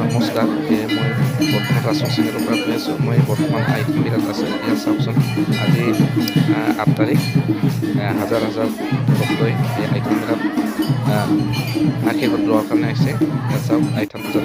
নমস্কাৰ, মই বৰ্তমান ৰাজস্থান চেনেলৰ পৰা কৈ আছোঁ। মই বৰ্তমান আইটিভিত আছোঁ। ইয়াত চাওকচোন, আজি 8 তাৰিখ, হাজাৰ হাজাৰ ভক্তই এই আইটিভিত আশীৰ্বাদ লোৱাৰ কাৰণে আহিছে। ইয়াত চাওক, আইথান পূজাৰ